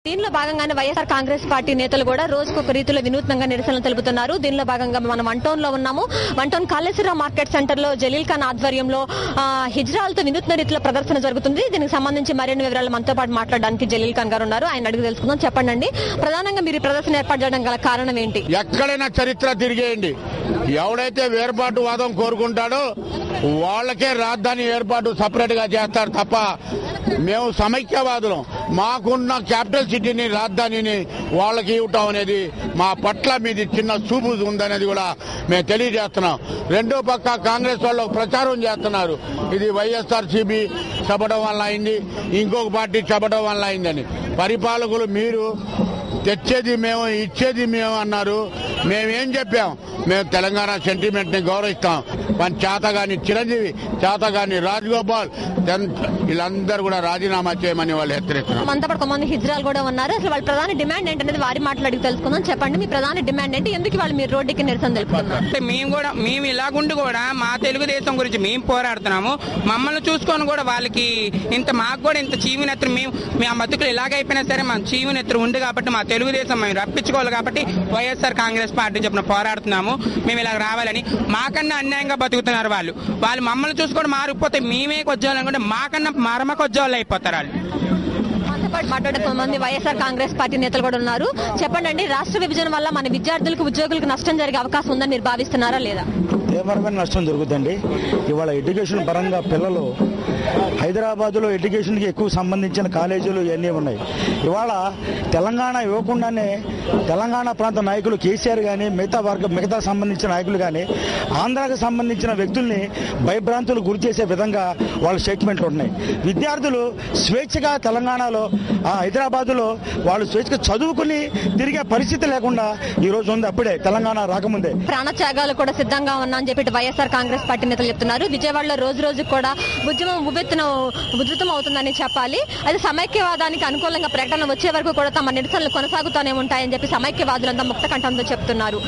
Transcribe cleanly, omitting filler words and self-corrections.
దీనిలో భాగంగానే వైఎస్ఆర్ కాంగ్రెస్ పార్టీ నేతలు కూడా రోజుకొక రీతిలో వినూత్నంగా నిరసనలు తెలుపుతున్నారు. దీనిలో భాగంగా మనం వన్ టౌన్ లో ఉన్నాము. One town Kaleswara Rao market centre లో జలీల్ ఖాన్ ఆధ్వర్యంలో హిజ్రాలతో వినూత్న రీతిలో ప్రదర్శన జరుగుతుంది. దీనికి సంబంధించి మరిన్ని వివరాలు మనతో పాటు మాట్లాడడానికి జలీల్ ఖాన్ గారు ఉన్నారు. ఆయన అడిగి తెలుసుకుందాం. చెప్పండి, ప్రధానంగా మీరు ప్రదర్శన ఏర్పాటు చేయడం గల కారణం ఏంటి? ఎక్కడైనా చరిత్ర తిరిగేయండి. ఎవడైతే వేర్పాటువాదం కోరుకుంటాడో వాళ్ళకే రాజధాని ఏర్పాటు సపరేట్ గా చేస్తారు తప్ప మేము సమైక్యవాదులం. మాకున్న క్యాపిటల్ సిటీని రాజధానిని వాళ్ళకి ఇవ్వటం అనేది మా పట్ల మీది చిన్న చూపు ఉందనేది కూడా మేము తెలియజేస్తున్నాం. రెండో పక్క కాంగ్రెస్ వాళ్ళు ప్రచారం చేస్తున్నారు, ఇది వైఎస్ఆర్సీపీ చెప్పడం వల్ల అయింది, ఇంకొక పార్టీ చెప్పడం వల్ల అయిందని. పరిపాలకులు మీరు తెచ్చేది మేము ఇచ్చేది మేము అన్నారు. మేమేం చెప్పాం? మేము తెలంగాణ సెంటిమెంట్ ని గౌరవిస్తాం. మన చేతగాని చిరంజీవి, చేతగాని రాజగోపాల్ వీళ్ళందరూ కూడా రాజీనామా చేయమని వాళ్ళు హెచ్చరిస్తున్నారు. మనతో పాటు కొంతమంది హిజ్రాలు కూడా ఉన్నారు. అసలు వాళ్ళ ప్రధాన డిమాండ్ ఏంటనేది వారి మాట్లాడి తెలుసుకుందాం. చెప్పండి, మీ ప్రధాన డిమాండ్ ఏంటి? ఎందుకు వాళ్ళు మీరు రోడ్డుకి నిరసన తెలుపుతున్నారు? మేము ఇలాగుండి కూడా మా తెలుగుదేశం గురించి మేము పోరాడుతున్నాము. మమ్మల్ని చూసుకొని కూడా వాళ్ళకి మాకు కూడా ఇంత చీవినెత్తు మేము ఆ బతుకులు ఇలాగైపోయినా సరే మా చీవినెత్తు ఉంది కాబట్టి మా తెలుగుదేశం మేము రప్పించుకోవాలి కాబట్టి వైఎస్ఆర్ కాంగ్రెస్ పార్టీ చెప్పిన పోరాడుతున్నాము. మేము ఇలా రావాలని. మాకన్నా అన్యాయంగా బతుకుతున్నారు వాళ్ళు. మమ్మల్ని చూసుకొని మారిపోతే మేమే కొజ్జాలనుకుంటే మాకన్నా మరమ కొజ్జాలు అయిపోతారు వాళ్ళు. మాట్లాడే కొంతమంది వైఎస్ఆర్ కాంగ్రెస్ పార్టీ నేతలు కూడా ఉన్నారు. చెప్పండి, రాష్ట్ర విభజన వల్ల మన విద్యార్థులకు ఉద్యోగులకు నష్టం జరిగే అవకాశం ఉందని మీరు భావిస్తున్నారా లేదా? తీవ్రమైన నష్టం జరుగుతుంది. ఇవాళ ఎడ్యుకేషన్ పరంగా పిల్లలు హైదరాబాద్లో ఎడ్యుకేషన్కి ఎక్కువ సంబంధించిన కాలేజీలు ఇవన్నీ ఉన్నాయి. ఇవాళ తెలంగాణ ఇవ్వకుండానే తెలంగాణ ప్రాంత నాయకులు కేసీఆర్ కానీ మిగతా సంబంధించిన నాయకులు కానీ ఆంధ్రాకి సంబంధించిన వ్యక్తుల్ని భయభ్రాంతులు గురి చేసే విధంగా వాళ్ళ స్టేట్మెంట్లు ఉన్నాయి. విద్యార్థులు స్వేచ్ఛగా తెలంగాణలో హైదరాబాద్లో వాళ్ళు స్వేచ్ఛగా చదువుకుని తిరిగే పరిస్థితి లేకుండా ఈ రోజు ఉంది. అప్పుడే తెలంగాణ రాకముందే ప్రాణత్యాగాలు కూడా సిద్ధంగా ఉన్నా అని చెప్పి వైఎస్ఆర్ కాంగ్రెస్ పార్టీ నేతలు చెప్తున్నారు. విజయవాడలో రోజు రోజుకు కూడా ఉద్యమం ఉధృతం అవుతుందని చెప్పాలి. అది సమైక్యవాదానికి అనుకూలంగా ప్రకటన వచ్చే వరకు కూడా తమ నిరసనలు కొనసాగుతూనే ఉంటాయని చెప్పి సమైక్యవాదులంతా ముక్త కంఠంతో చెప్తున్నారు.